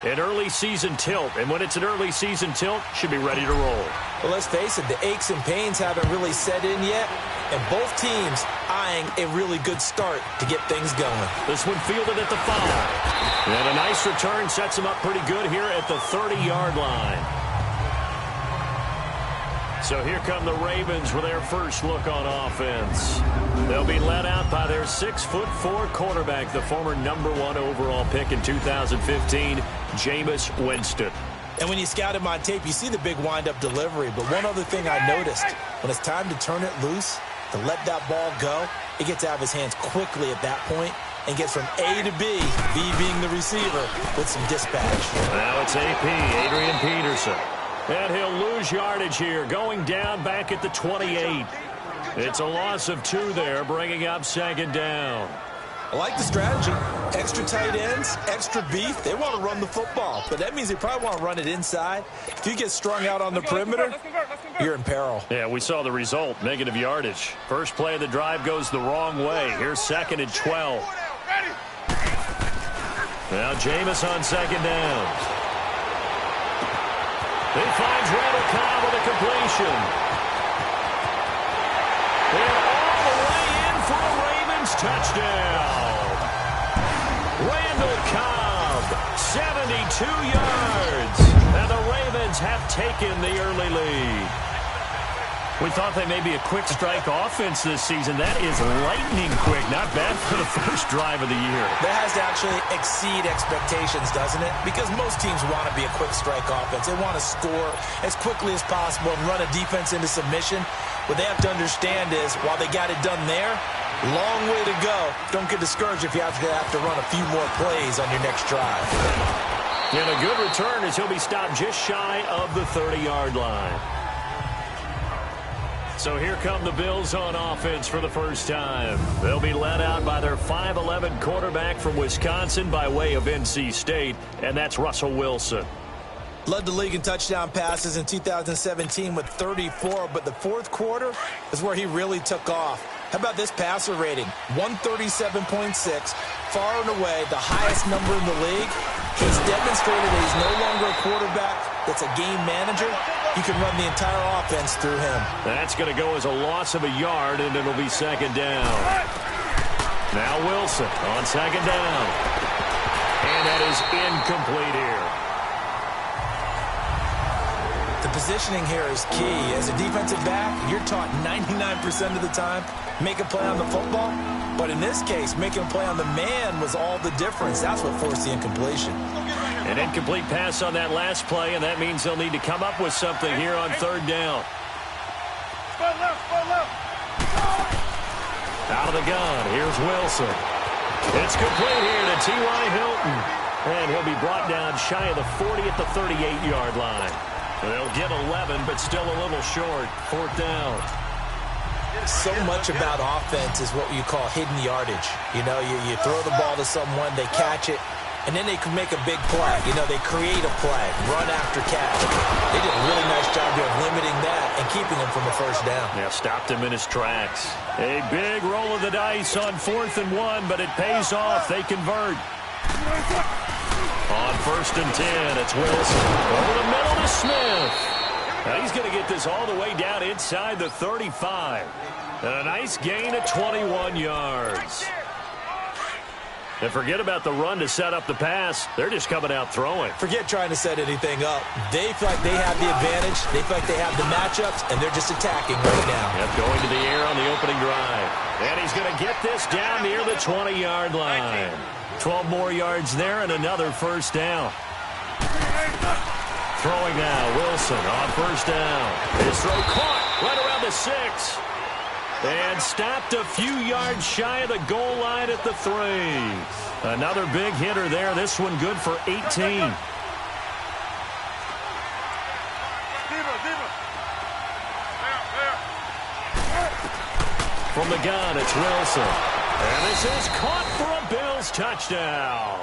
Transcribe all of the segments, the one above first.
An early season tilt, and when it's an early season tilt, should be ready to roll. Well, let's face it, the aches and pains haven't really set in yet, and both teams eyeing a really good start to get things going. This one fielded at the 5. And a nice return sets them up pretty good here at the 30-yard line. So here come the Ravens with their first look on offense. They'll be led out by their 6'4" quarterback, the former #1 overall pick in 2015, Jameis Winston. And when you scout him on tape, you see the big wind-up delivery. But one other thing I noticed, when it's time to turn it loose, to let that ball go, it gets out of his hands quickly at that point and gets from A to B, B being the receiver, with some dispatch. Now it's AP, Adrian Peterson. And he'll lose yardage here, going down back at the 28. It's a loss of 2 there, bringing up second down. I like the strategy. Extra tight ends, extra beef. They want to run the football, but that means they probably want to run it inside. If you get strung out on the perimeter, you're in peril. Yeah, we saw the result, negative yardage. First play of the drive goes the wrong way. Here's 2nd and 12. Now Jameis on second down. He finds Randall Cobb with a completion. They're all the way in for a Ravens touchdown. Randall Cobb, 72 yards. And the Ravens have taken the early lead. We thought they may be a quick strike offense this season. That is lightning quick. Not bad for the first drive of the year. That has to actually exceed expectations, doesn't it? Because most teams want to be a quick strike offense. They want to score as quickly as possible and run a defense into submission. What they have to understand is, while they got it done there, long way to go. Don't get discouraged if you have to run a few more plays on your next drive. And a good return as he'll be stopped just shy of the 30-yard line. So here come the Bills on offense for the first time. They'll be led out by their 5'11" quarterback from Wisconsin by way of NC State, and that's Russell Wilson. Led the league in touchdown passes in 2017 with 34, but the fourth quarter is where he really took off. How about this passer rating? 137.6, far and away the highest number in the league. He's demonstrated that he's no longer a quarterback that's a game manager. You can run the entire offense through him. That's going to go as a loss of a yard, and it'll be second down. Now Wilson on second down. And that is incomplete here. The positioning here is key. As a defensive back, you're taught 99% of the time, make a play on the football. But in this case, making a play on the man was all the difference. That's what forced the incompletion. An incomplete pass on that last play, and that means they'll need to come up with something here on third down. Out of the gun, here's Wilson. It's complete here to T.Y. Hilton. And he'll be brought down shy of the 40 at the 38-yard line. They'll get 11, but still a little short. Fourth down. So much about offense is what you call hidden yardage. You know, you throw the ball to someone, they catch it, and then they can make a big play. You know, they create a play, run after catch. They did a really nice job here of limiting that and keeping him from a first down. Yeah, stopped him in his tracks. A big roll of the dice on 4th and 1, but it pays off. They convert. On 1st and 10, it's Wilson. Over the middle to Smith. Now he's going to get this all the way down inside the 35. And a nice gain of 21 yards. And forget about the run to set up the pass. They're just coming out throwing. Forget trying to set anything up. They feel like they have the advantage. They feel like they have the matchups, and they're just attacking right now. Yep, going to the air on the opening drive. And he's going to get this down near the 20-yard line. 12 more yards there and another first down. Throwing now, Wilson on first down. His throw caught right around the 6. And stopped a few yards shy of the goal line at the 3. Another big hitter there. This one good for 18. From the gun, it's Wilson. And this is caught for a Bills touchdown.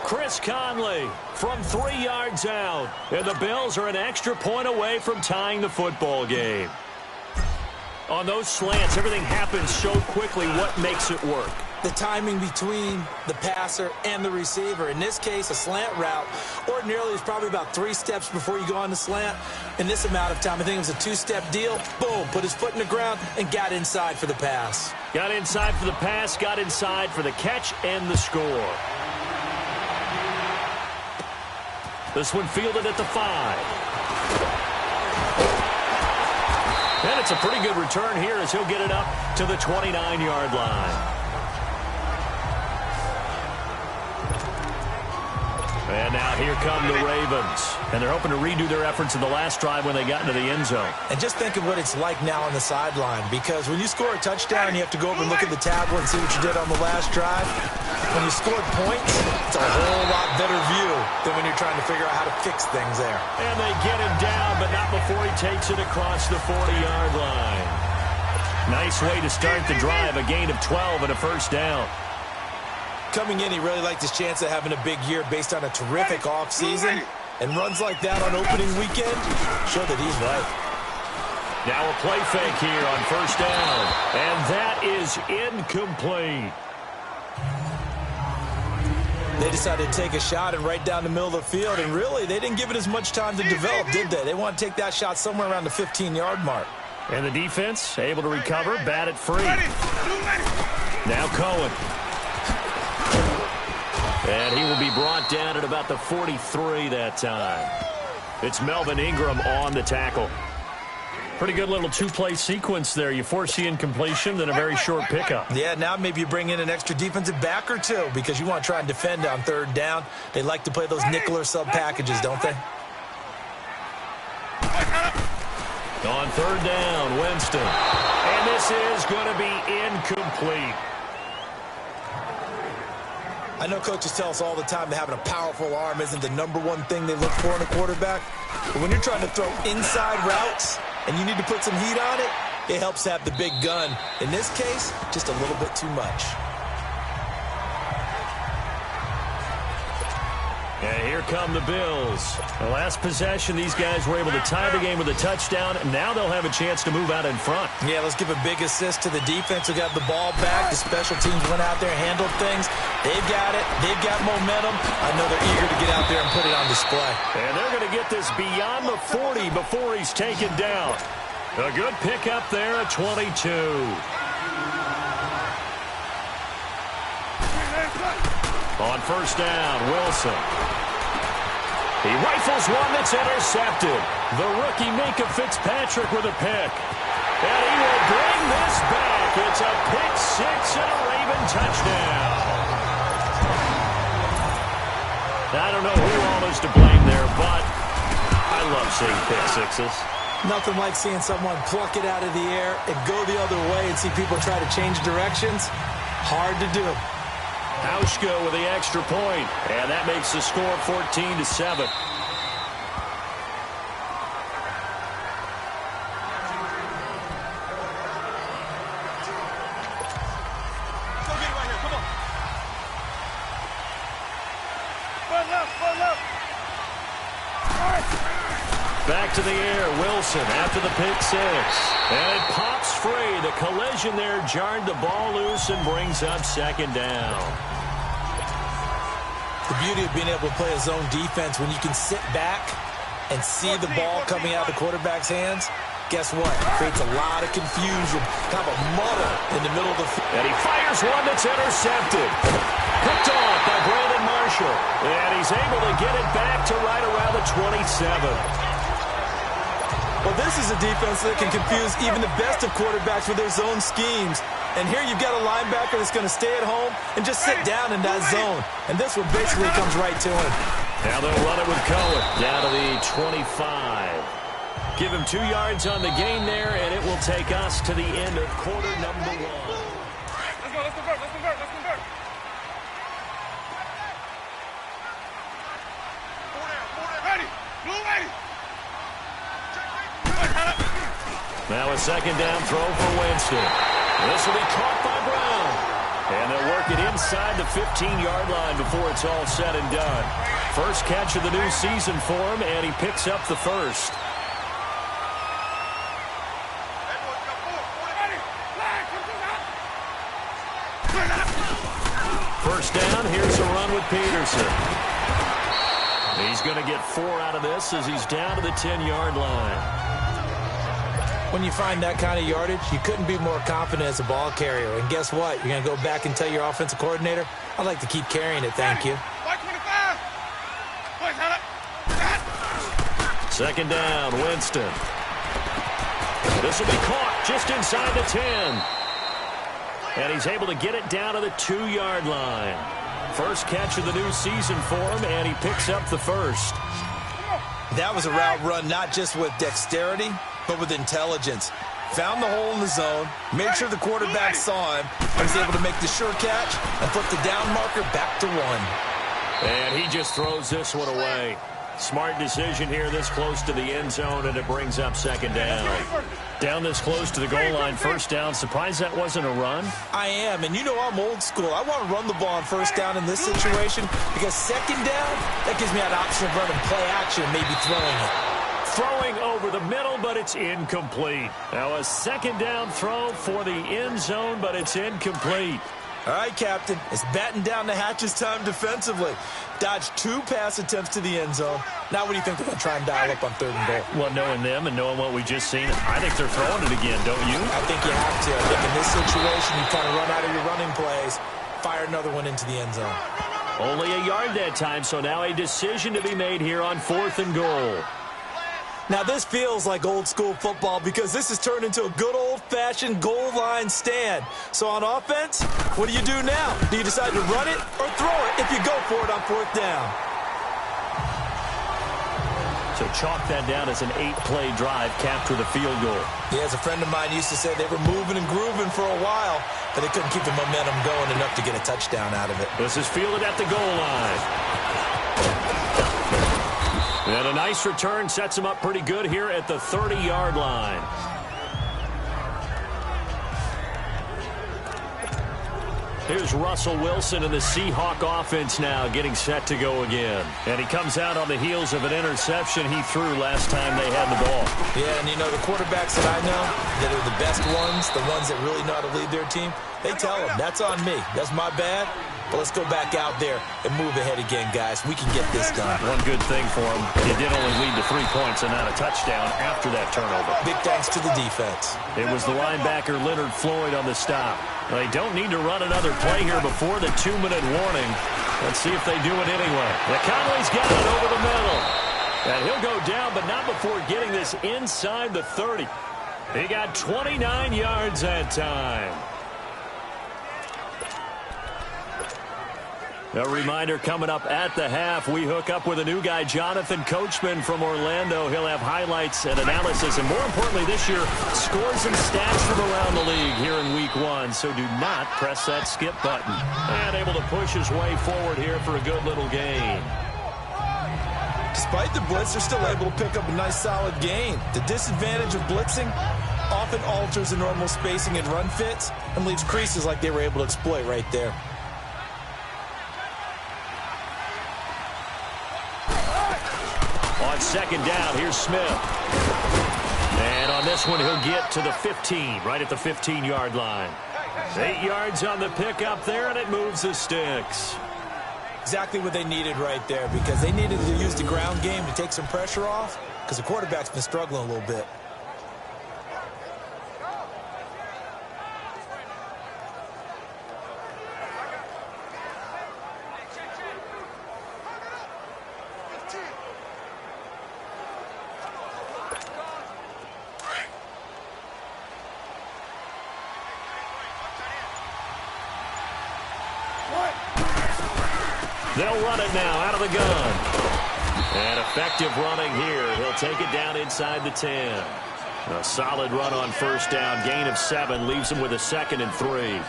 Chris Conley from 3 yards out. And the Bills are an extra point away from tying the football game. On those slants, everything happens so quickly. What makes it work? the timing between the passer and the receiver. In this case, a slant route ordinarily is probably about 3 steps before you go on the slant. In this amount of time, I think it was a 2-step deal. Boom, put his foot in the ground and got inside for the pass. Got inside for the pass, got inside for the catch and the score. This one fielded at the 5. And it's a pretty good return here as he'll get it up to the 29-yard line. And now here come the Ravens. And they're hoping to redo their efforts in the last drive when they got into the end zone. And just think of what it's like now on the sideline, because when you score a touchdown, you have to go over and look at the tablet and see what you did on the last drive. When you scored points, it's a whole lot better view than when you're trying to figure out how to fix things there. And they get him down, but not before he takes it across the 40-yard line. Nice way to start the drive, a gain of 12 and a first down. Coming in, he really liked his chance of having a big year based on a terrific offseason. And runs like that on opening weekend show that he's right. Now a play fake here on first down. And that is incomplete. They decided to take a shot and right down the middle of the field. And really, they didn't give it as much time to develop, did they? They want to take that shot somewhere around the 15-yard mark. And the defense able to recover, bat it free. Now Cohen. And he will be brought down at about the 43 that time. It's Melvin Ingram on the tackle. Pretty good little 2-play sequence there. You force the incompletion, then a very short pickup. Yeah, now maybe you bring in an extra defensive back or two because you want to try and defend on third down. They like to play those nickel or sub packages, don't they? On third down, Winston. And this is going to be incomplete. I know coaches tell us all the time that having a powerful arm isn't the #1 thing they look for in a quarterback. But when you're trying to throw inside routes and you need to put some heat on it, it helps have the big gun. In this case, just a little bit too much. And here come the Bills. The last possession, these guys were able to tie the game with a touchdown. And now they'll have a chance to move out in front. Yeah, let's give a big assist to the defense who got the ball back. The special teams went out there and handled things. They've got it. They've got momentum. I know they're eager to get out there and put it on display. And they're going to get this beyond the 40 before he's taken down. A good pickup there at 22. On first down, Wilson. He rifles one that's intercepted. The rookie Minka Fitzpatrick with a pick. And he will bring this back. It's a pick six and a Raven touchdown. I don't know who all is to blame there, but I love seeing pick sixes. Nothing like seeing someone pluck it out of the air and go the other way and see people try to change directions. Hard to do. Hauschka with the extra point, and that makes the score 14-7. Back to the air, Wilson after the pick six. And it pops free. The collision there jarred the ball loose and brings up second down. The beauty of being able to play a zone defense when you can sit back and see the ball coming out of the quarterback's hands, guess what? It creates a lot of confusion, kind of a muddle in the middle of the field. And he fires one that's intercepted. Picked off by Brandon Marshall. And he's able to get it back to right around the 27. Well, this is a defense that can confuse even the best of quarterbacks with their zone schemes. And here you've got a linebacker that's going to stay at home and just sit down in that zone. And this one basically comes right to him. Now they'll run it with Cohen down to the 25. Give him 2 yards on the gain there, and it will take us to the end of quarter number 1. Let's go, let's convert, let's convert, let's convert. Ready, blue ready. Now a second down throw for Winston. This will be caught by Brown. And they'll work it inside the 15-yard line before it's all said and done. First catch of the new season for him, and he picks up the first. down. Here's a run with Peterson. He's going to get 4 out of this as he's down to the 10-yard line. When you find that kind of yardage, you couldn't be more confident as a ball carrier. And guess what? You're going to go back and tell your offensive coordinator, I'd like to keep carrying it, thank you. Second down, Winston. This will be caught just inside the 10. And he's able to get it down to the 2-yard line. First catch of the new season for him, and he picks up the first. That was a route run not just with dexterity, but with intelligence. Found the hole in the zone, made sure the quarterback saw him, and was able to make the sure catch and put the down marker back to 1. And he just throws this one away. Smart decision here this close to the end zone, and it brings up second down. Down this close to the goal line, first down. Surprised that wasn't a run? I am, and you know I'm old school. I want to run the ball on first down in this situation because second down, that gives me that option of running play action and maybe throwing it. Throwing over the middle, but it's incomplete. Now a second down throw for the end zone, but it's incomplete. All right, Captain, it's batten down the hatches time defensively. Dodged 2 pass attempts to the end zone. Now what do you think they're going to try and dial up on 3rd and goal? Well, knowing them and knowing what we just seen, I think they're throwing it again, don't you? I think you have to. I think in this situation, you kind of run out of your running plays, fire another one into the end zone. Only a yard that time, so now a decision to be made here on 4th and goal. Now, this feels like old-school football because this has turned into a good old-fashioned goal line stand. So on offense, what do you do now? Do you decide to run it or throw it if you go for it on 4th down? So chalk that down as an 8-play drive, capture the field goal. Yeah, as a friend of mine used to say, they were moving and grooving for a while, but they couldn't keep the momentum going enough to get a touchdown out of it. This is fielded at the goal line. And a nice return sets him up pretty good here at the 30-yard line. Here's Russell Wilson and the Seahawk offense now getting set to go again. And he comes out on the heels of an interception he threw last time they had the ball. Yeah, and you know, the quarterbacks that I know that are the best ones, the ones that really know how to lead their team, they tell them, that's on me. That's my bad. But let's go back out there and move ahead again, guys. We can get this done. One good thing for him, he did only lead to 3 points and not a touchdown after that turnover. Big thanks to the defense. It was the linebacker Leonard Floyd on the stop. They don't need to run another play here before the 2-minute warning. Let's see if they do it anyway. Conley's got it over the middle. And he'll go down, but not before getting this inside the 30. He got 29 yards that time. A reminder coming up at the half, we hook up with a new guy, Jonathan Coachman from Orlando. He'll have highlights and analysis, and more importantly this year, scores and stats from around the league here in week 1. So do not press that skip button. And able to push his way forward here for a good little gain. Despite the blitz, they're still able to pick up a nice solid gain. The disadvantage of blitzing often alters the normal spacing and run fits and leaves creases like they were able to exploit right there. On second down, here's Smith. And on this one, he'll get to the 15, right at the 15-yard line. 8 yards on the pickup there, and it moves the sticks. Exactly what they needed right there because they needed to use the ground game to take some pressure off because the quarterback's been struggling a little bit. They'll run it now out of the gun. And effective running here. He'll take it down inside the 10. A solid run on first down. Gain of 7 leaves him with a 2nd and 3.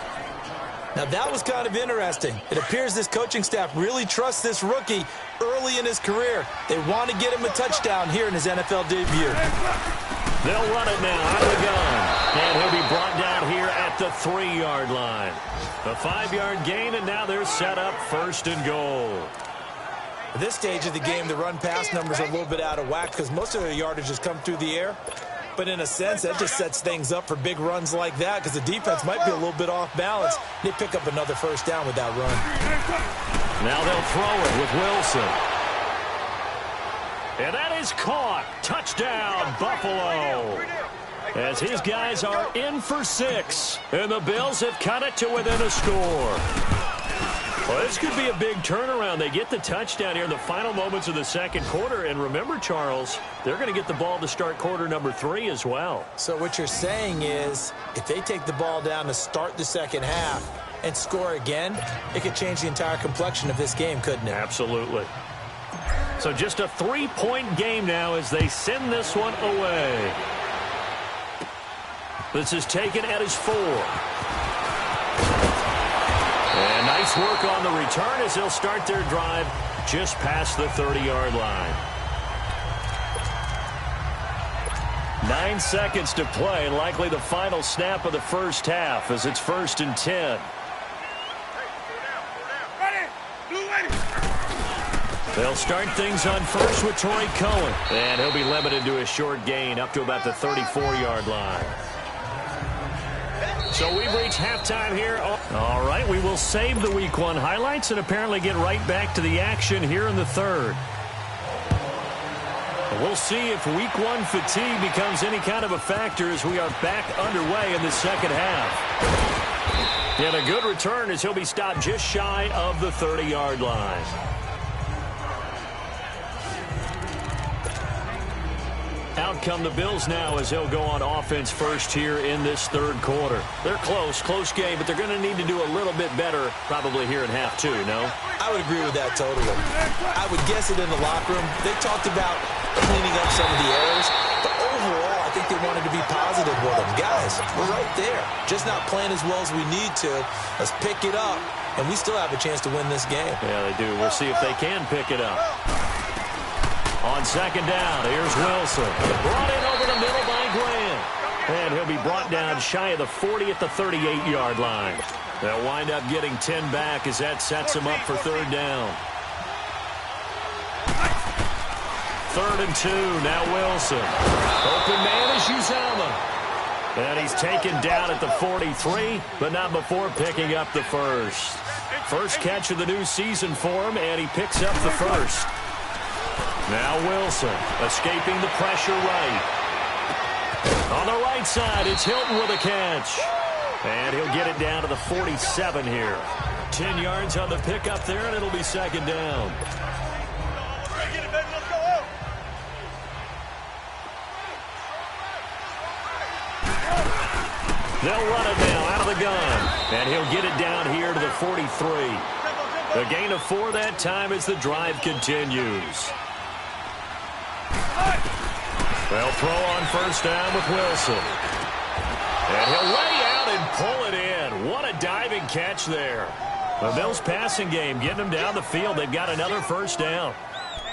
Now that was kind of interesting. It appears this coaching staff really trusts this rookie early in his career. They want to get him a touchdown here in his NFL debut. They'll run it now out of the gun. And he'll be brought down here at the 3-yard line. A 5-yard gain, and now they're set up 1st and goal. At this stage of the game, the run-pass numbers are a little bit out of whack because most of their yardage has come through the air. But in a sense, that just sets things up for big runs like that because the defense might be a little bit off balance. They pick up another first down with that run. Now they'll throw it with Wilson. And that is caught. Touchdown, Buffalo. As his guys are in for 6. And the Bills have cut it to within a score. Well, this could be a big turnaround. They get the touchdown here in the final moments of the second quarter. And remember, Charles, they're going to get the ball to start quarter number 3 as well. So what you're saying is if they take the ball down to start the second half and score again, it could change the entire complexion of this game, couldn't it? Absolutely. So just a 3-point game now as they send this one away. This is taken at his 4. And nice work on the return as they'll start their drive just past the 30-yard line. 9 seconds to play, likely the final snap of the first half as it's 1st and 10. They'll start things on first with Torrey Cohen. And he'll be limited to a short gain up to about the 34-yard line. So we've reached halftime here. All right, we will save the Week 1 highlights and apparently get right back to the action here in the third. We'll see if Week 1 fatigue becomes any kind of a factor as we are back underway in the second half. And a good return as he'll be stopped just shy of the 30-yard line. Out come the Bills now as they'll go on offense first here in this third quarter. They're close game, but they're going to need to do a little bit better probably here in half 2, no? I would agree with that totally. I would guess it in the locker room. They talked about cleaning up some of the errors, but overall, I think they wanted to be positive with them. Guys, we're right there. Just not playing as well as we need to. Let's pick it up, and we still have a chance to win this game. Yeah, they do. We'll see if they can pick it up. On second down, here's Wilson. Brought in over the middle by Graham. And he'll be brought down shy of the 40 at the 38-yard line. They'll wind up getting 10 back as that sets him up for third down. 3rd and 2, now Wilson. Open man is Uzomah. And he's taken down at the 43, but not before picking up the first. First catch of the new season for him, and he picks up the first. Now Wilson, escaping the pressure right. On the right side, it's Hilton with a catch. And he'll get it down to the 47 here. 10 yards on the pickup there, and it'll be second down. They'll run it now out of the gun. And he'll get it down here to the 43. The gain of 4 that time as the drive continues. They'll throw on first down with Wilson. And he'll lay out and pull it in. What a diving catch there. The Bills passing game getting them down the field. They've got another first down.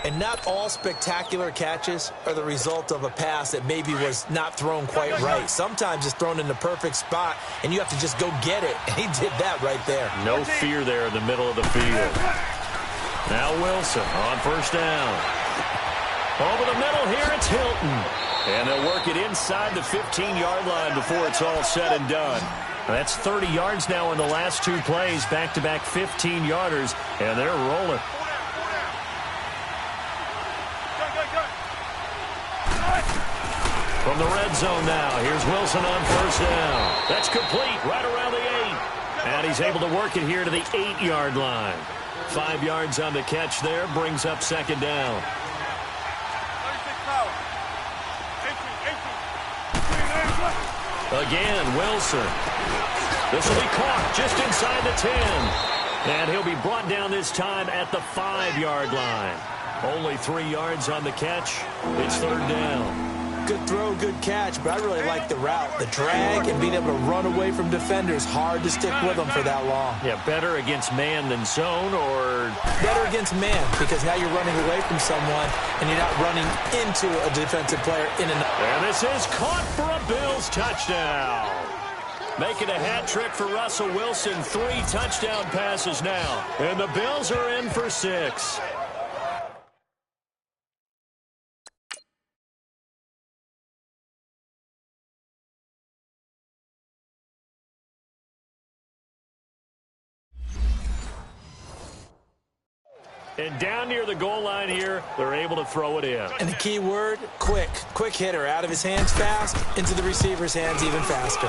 And not all spectacular catches are the result of a pass that maybe was not thrown quite right. Sometimes it's thrown in the perfect spot, and you have to just go get it. And he did that right there. No fear there in the middle of the field. Now Wilson on first down. Over the middle here, it's Hilton. And they'll work it inside the 15-yard line before it's all said and done. That's 30 yards now in the last 2 plays, back-to-back 15-yarders, and they're rolling. From the red zone now, here's Wilson on first down. That's complete, right around the 8. And he's able to work it here to the 8-yard line. 5 yards on the catch there, brings up second down. Again, Wilson. This will be caught just inside the 10. And he'll be brought down this time at the 5-yard line. Only 3 yards on the catch. It's third down. Good throw, good catch, but I really like the route. The drag and being able to run away from defenders, hard to stick with them for that long. Yeah, better against man than zone, or? Better against man, because now you're running away from someone and you're not running into a defensive player in and out. And this is caught for a Bills touchdown. Making a hat trick for Russell Wilson. 3 touchdown passes now. And the Bills are in for 6. And down near the goal line here, they're able to throw it in. And the key word, quick. Quick hitter. Out of his hands fast, into the receiver's hands even faster.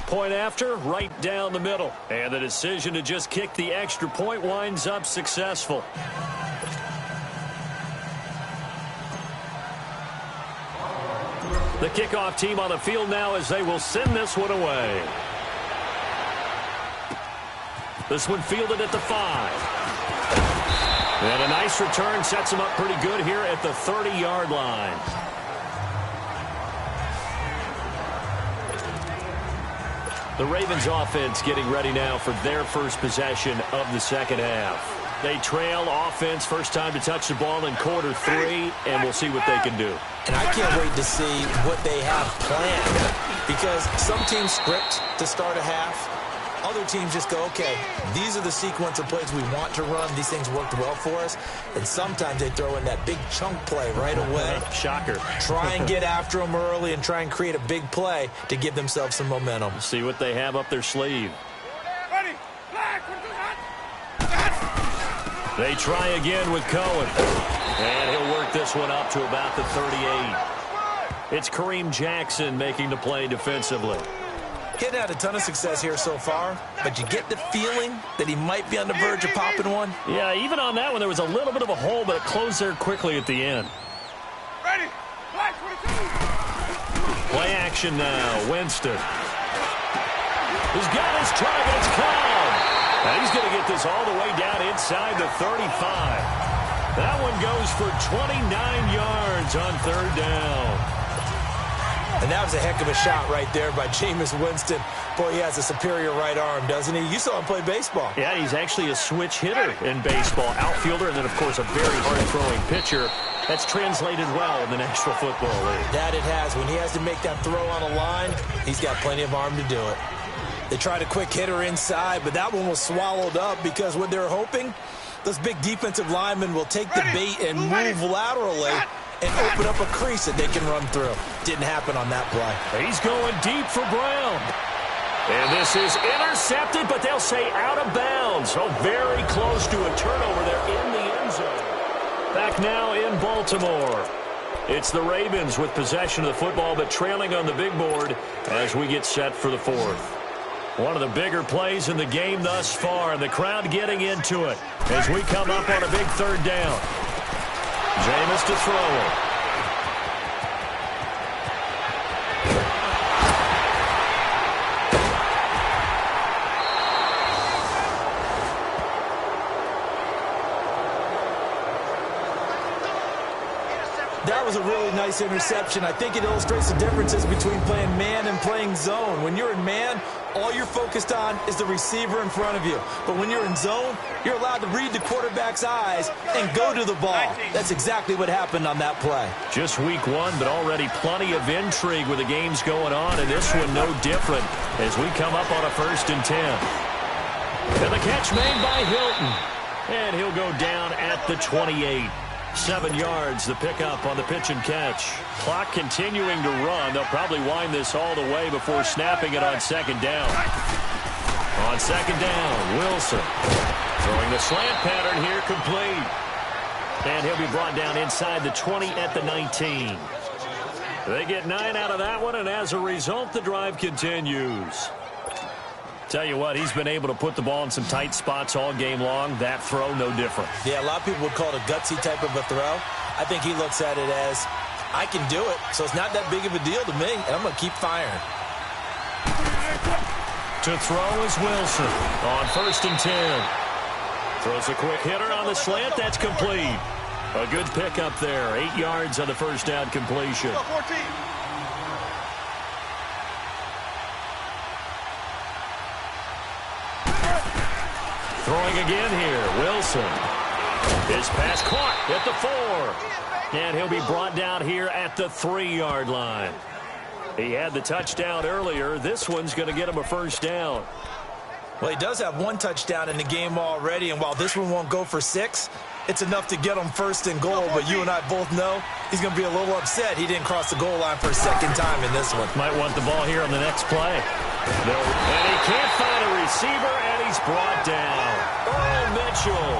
Point after, right down the middle. And the decision to just kick the extra point winds up successful. The kickoff team on the field now as they will send this one away. This one fielded at the 5. And a nice return sets him up pretty good here at the 30-yard line. The Ravens offense getting ready now for their first possession of the second half. They trail offense, first time to touch the ball in quarter 3, and we'll see what they can do. And I can't wait to see what they have planned, because some teams script to start a half. Other teams just go, okay, these are the sequence of plays we want to run. These things worked well for us. And sometimes they throw in that big chunk play right away. Shocker. Try and get after them early and try and create a big play to give themselves some momentum. See what they have up their sleeve. Ready. They try again with Cohen. And he'll work this one up to about the 38. It's Kareem Jackson making the play defensively. He's had a ton of success here so far, but you get the feeling that he might be on the verge of popping one. Yeah, even on that one, there was a little bit of a hole, but it closed there quickly at the end. Ready. Black 22. Play action now. Winston. He's got his target. It's caught. And he's going to get this all the way down inside the 35. That one goes for 29 yards on third down. And that was a heck of a shot right there by Jameis Winston. Boy, he has a superior right arm, doesn't he? You saw him play baseball. Yeah, he's actually a switch hitter in baseball. Outfielder, and then, of course, a very hard-throwing pitcher. That's translated well in the National Football League. That it has. When he has to make that throw on a line, he's got plenty of arm to do it. They tried a quick hitter inside, but that one was swallowed up because what they're hoping, those big defensive linemen will take the bait and move laterally and open up a crease that they can run through. Didn't happen on that play. He's going deep for Brown. And this is intercepted, but they'll say out of bounds. So very close to a turnover there in the end zone. Back now in Baltimore. It's the Ravens with possession of the football, but trailing on the big board as we get set for the fourth. One of the bigger plays in the game thus far, and the crowd getting into it as we come up on a big third down. Jameis to throw it. That was a really nice interception. I think it illustrates the differences between playing man and playing zone. When you're in man, all you're focused on is the receiver in front of you. But when you're in zone, you're allowed to read the quarterback's eyes and go to the ball. That's exactly what happened on that play. Just week 1, but already plenty of intrigue with the games going on, and this one no different as we come up on a 1st and 10. And the catch made by Hilton. And he'll go down at the 28. 7 yards, the pickup on the pitch and catch. Clock continuing to run. They'll probably wind this all the way before snapping it on second down. On second down, Wilson throwing the slant pattern here, complete. And he'll be brought down inside the 20 at the 19. They get 9 out of that one, and as a result, the drive continues. Tell you what, he's been able to put the ball in some tight spots all game long. That throw, no different. Yeah, a lot of people would call it a gutsy type of a throw. I think he looks at it as, I can do it, so it's not that big of a deal to me, and I'm going to keep firing. To throw is Wilson on 1st and 10. Throws a quick hitter on the slant. That's complete. A good pickup there. 8 yards on the first down completion. 14. Throwing again here, Wilson. His pass caught at the 4. And he'll be brought down here at the 3-yard line. He had the touchdown earlier. This one's going to get him a first down. Well, he does have 1 touchdown in the game already, and while this one won't go for 6, it's enough to get him 1st and goal. But you and I both know he's going to be a little upset he didn't cross the goal line for a second time in this one. Might want the ball here on the next play. And he can't find a receiver, and he's brought down. Earl Mitchell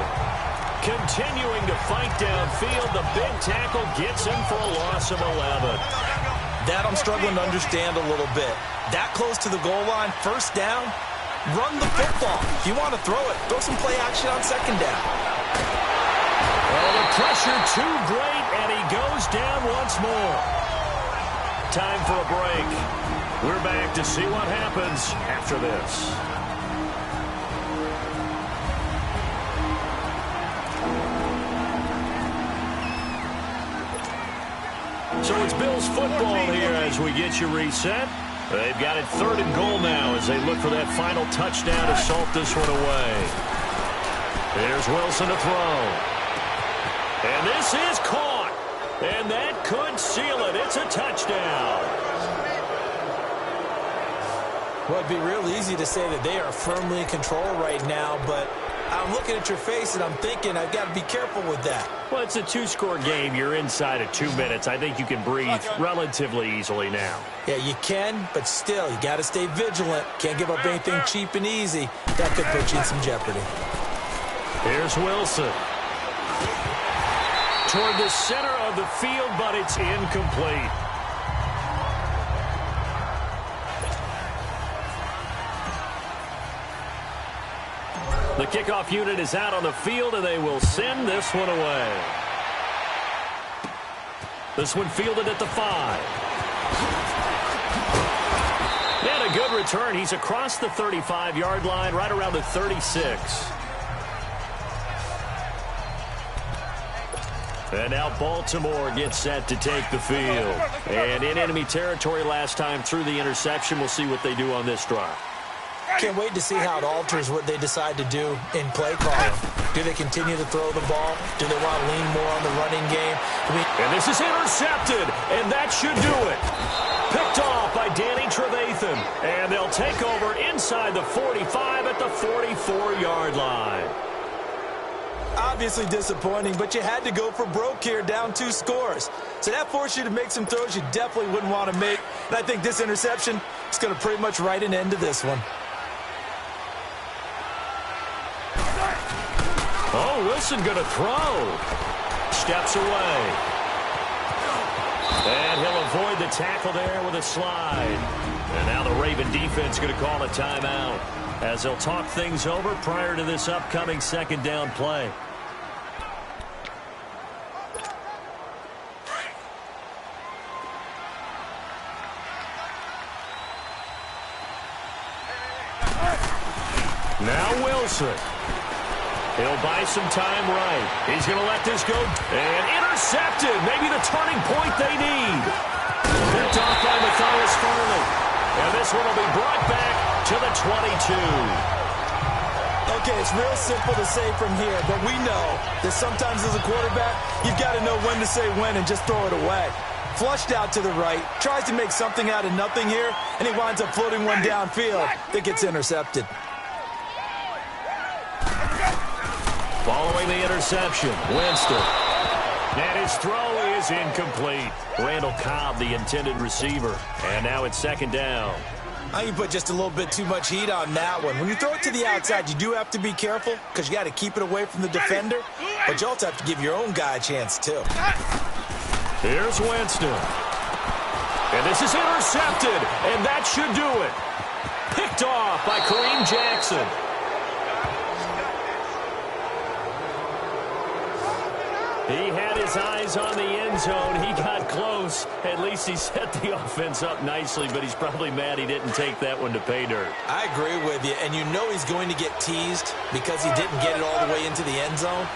continuing to fight downfield. The big tackle gets him for a loss of 11. That I'm struggling to understand a little bit. That close to the goal line, first down, run the football. If you want to throw it, throw some play action on second down. Well, the pressure too great, and he goes down once more. Time for a break. We're back to see what happens after this. So it's Bills football here as we get you reset. They've got it 3rd and goal now as they look for that final touchdown to salt this one away. Here's Wilson to throw. And this is caught. And that could seal it. It's a touchdown. Well, it'd be real easy to say that they are firmly in control right now, but I'm looking at your face and I'm thinking I've got to be careful with that. Well, it's a 2-score game. You're inside of 2 minutes. I think you can breathe relatively easily now. Yeah, you can, but still, you got to stay vigilant. Can't give up anything cheap and easy. That could put you in some jeopardy. Here's Wilson. Toward the center of the field, but it's incomplete. The kickoff unit is out on the field, and they will send this one away. This one fielded at the 5. And a good return. He's across the 35-yard line, right around the 36. And now Baltimore gets set to take the field. And in enemy territory last time through the interception. We'll see what they do on this drive. Can't wait to see how it alters what they decide to do in play calling. Do they continue to throw the ball? Do they want to lean more on the running game? And this is intercepted, and that should do it. Picked off by Danny Trevathan. And they'll take over inside the 45 at the 44-yard line. Obviously disappointing, but you had to go for broke here, down 2 scores. So that forced you to make some throws you definitely wouldn't want to make. And I think this interception is going to pretty much write an end to this one. Oh, Wilson going to throw. Steps away. And he'll avoid the tackle there with a slide. And now the Raven defense going to call a timeout as they'll talk things over prior to this upcoming second down play. Now Wilson. He'll buy some time right. He's going to let this go. And intercepted. Maybe the turning point they need. Picked off by Matthias Farley. And this one will be brought back to the 22. Okay, it's real simple to say from here, but we know that sometimes as a quarterback, you've got to know when to say when and just throw it away. Flushed out to the right, tries to make something out of nothing here, and he winds up floating one downfield that gets intercepted. Following the interception, Winston. And his throw is incomplete. Randall Cobb, the intended receiver. And now it's second down. I think you put just a little bit too much heat on that one. When you throw it to the outside, you do have to be careful because you got to keep it away from the defender. But you also have to give your own guy a chance, too. Here's Winston. And this is intercepted. And that should do it. Picked off by Kareem Jackson. He had his eyes on the end zone. He got close. At least he set the offense up nicely, but he's probably mad he didn't take that one to pay dirt. I agree with you, and you know he's going to get teased because he didn't get it all the way into the end zone.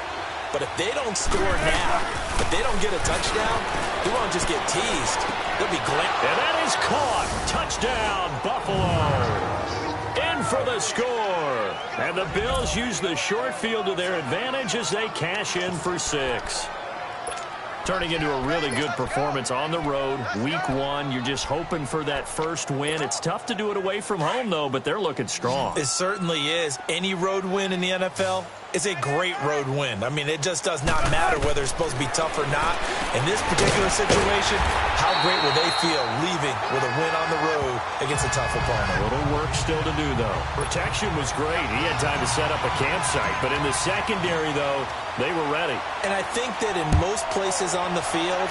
But if they don't score now, if they don't get a touchdown, he won't just get teased. He'll be glad. And that is caught. Touchdown, Buffalo. In for the score. And the Bills use the short field to their advantage as they cash in for 6. Turning into a really good performance on the road. Week 1, you're just hoping for that first win. It's tough to do it away from home, though, but they're looking strong. It certainly is. Any road win in the NFL is a great road win. I mean, it just does not matter whether it's supposed to be tough or not. In this particular situation, how great will they feel leaving with a win on the road against a tough opponent? A little work still to do, though. Protection was great. He had time to set up a campsite. But in the secondary, though, they were ready. And I think that in most places on the field,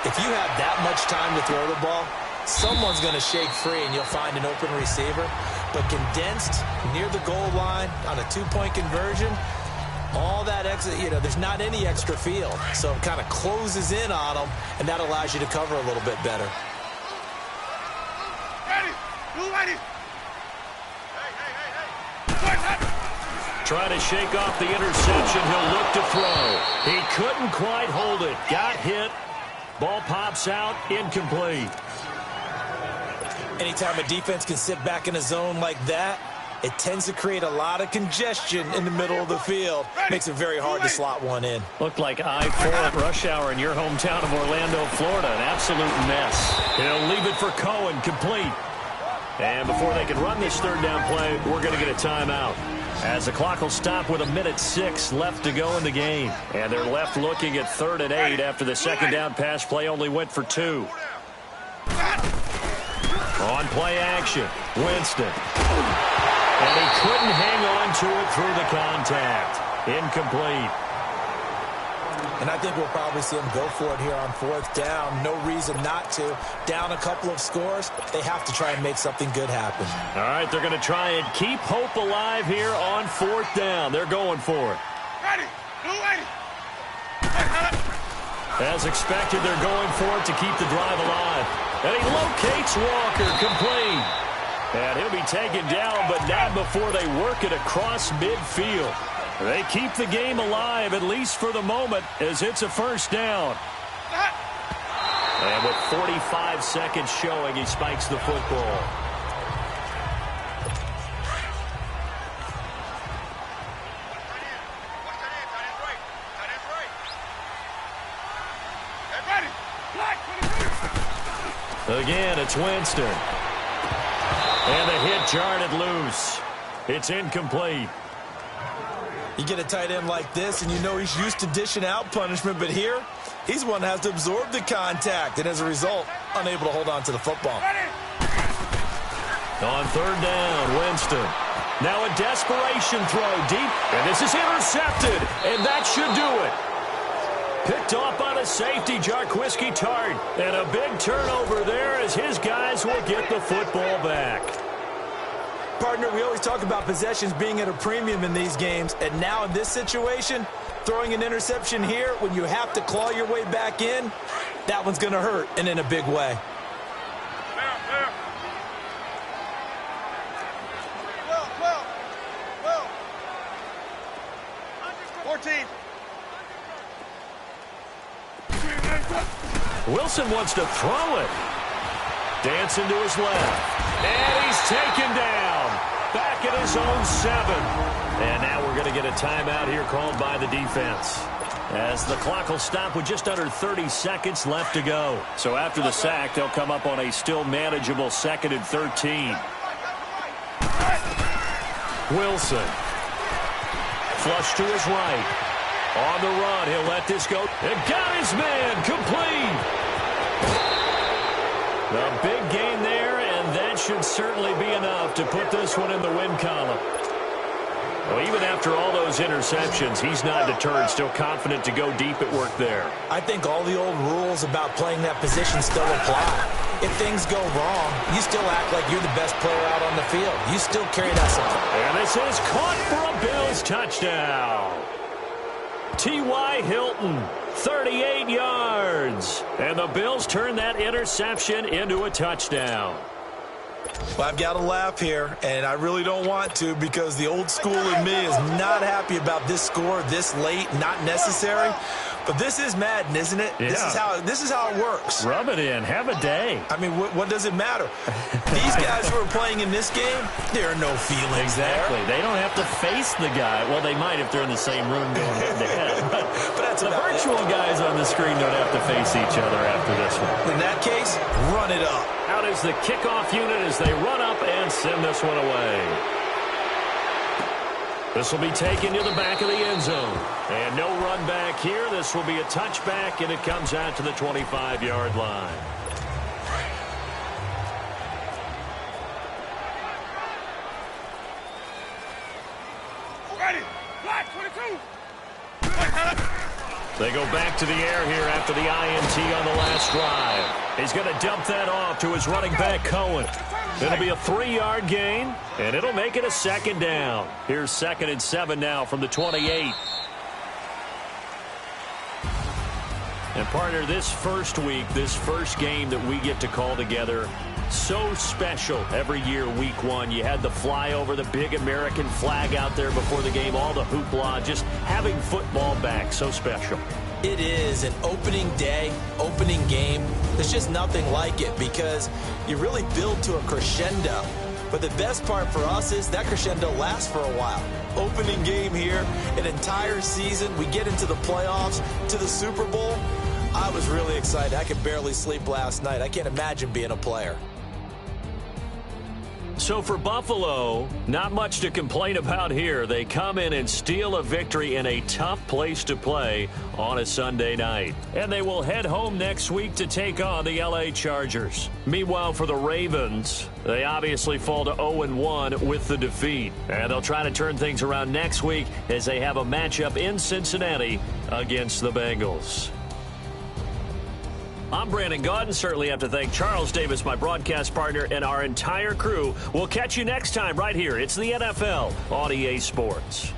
if you have that much time to throw the ball, someone's going to shake free and you'll find an open receiver. But condensed near the goal line on a two-point conversion, all that extra, there's not any extra field. So it kind of closes in on them, and that allows you to cover a little bit better. Ready. Blue ready. Trying to shake off the interception. He'll look to throw. He couldn't quite hold it. Got hit. Ball pops out. Incomplete. Anytime a defense can sit back in a zone like that, it tends to create a lot of congestion in the middle of the field. Makes it very hard to slot one in. Looked like I-4 at rush hour in your hometown of Orlando, Florida. An absolute mess. He'll leave it for Cohen, complete. And before they can run this third down play, we're going to get a timeout, as the clock will stop with 1:06 left to go in the game. And they're left looking at 3rd and 8 after the second down pass play only went for 2. On play action, Winston. And he couldn't hang on to it through the contact. Incomplete. And I think we'll probably see him go for it here on 4th down. No reason not to. Down a couple of scores, they have to try and make something good happen. All right, they're going to try and keep hope alive here on 4th down. They're going for it. Ready. Blue ready. As expected, they're going for it to keep the drive alive. And he locates Walker, complete. And he'll be taken down, but not before they work it across midfield. They keep the game alive, at least for the moment, as it's a 1st down. And with 45 seconds showing, he spikes the football. Again, it's Winston. And the hit jarred it loose. It's incomplete. You get a tight end like this, and you know he's used to dishing out punishment, but here, he's one that has to absorb the contact, and as a result, unable to hold on to the football. On 3rd down, Winston. Now a desperation throw deep, and this is intercepted, and that should do it. Picked off on a safety, Jarquiski Tart. And a big turnover there as his guys will get the football back. Partner, we always talk about possessions being at a premium in these games. And now in this situation, throwing an interception here when you have to claw your way back in, that one's going to hurt, and in a big way. Well. 14. Wilson wants to throw it. Dancing to his left. And he's taken down. Back at his own 7. And now we're going to get a timeout here called by the defense, as the clock will stop with just under 30 seconds left to go. So after the sack, they'll come up on a still manageable 2nd and 13. Wilson. Flush to his right. On the run, he'll let this go. And got his man, complete. The big gain there, and that should certainly be enough to put this one in the win column. Well, even after all those interceptions, he's not deterred, still confident to go deep at work there. I think all the old rules about playing that position still apply. If things go wrong, you still act like you're the best player out on the field. You still carry that support. And this is caught for a Bills touchdown. T.Y. Hilton, 38 yards. And the Bills turn that interception into a touchdown. Well, I've got to laugh here, and I really don't want to, because the old school in me is not happy about this score this late, not necessary. But this is Madden, isn't it? Yeah. This is how it works. Rub it in. Have a day. I mean, what does it matter? These guys who are playing in this game, there are no feelings Exactly. there. They don't have to face the guy. Well, they might if they're in the same room going head-to-head. But that's the virtual guys on the screen don't have to face each other after this one. In that case, run it up. Out is the kickoff unit as they run up and send this one away. This will be taken to the back of the end zone. And no run back here. This will be a touchback, and it comes out to the 25-yard line. Ready. Black 22. They go back to the air here after the INT on the last drive. He's going to dump that off to his running back, Cohen. It'll be a 3-yard gain, and it'll make it a second down. Here's 2nd and 7 now from the 28. And, partner, this first week, this first game that we get to call together, so special every year, week 1. You had the flyover, the big American flag out there before the game, all the hoopla, just having football back, so special. It is an opening day, opening game. There's just nothing like it because you really build to a crescendo. But the best part for us is that crescendo lasts for a while. Opening game here, an entire season. We get into the playoffs, to the Super Bowl. I was really excited. I could barely sleep last night. I can't imagine being a player. So for Buffalo, not much to complain about here. They come in and steal a victory in a tough place to play on a Sunday night. And they will head home next week to take on the LA Chargers. Meanwhile, for the Ravens, they obviously fall to 0-1 with the defeat. And they'll try to turn things around next week as they have a matchup in Cincinnati against the Bengals. I'm Brandon Gaudin. Certainly have to thank Charles Davis, my broadcast partner, and our entire crew. We'll catch you next time right here. It's the NFL on EA Sports.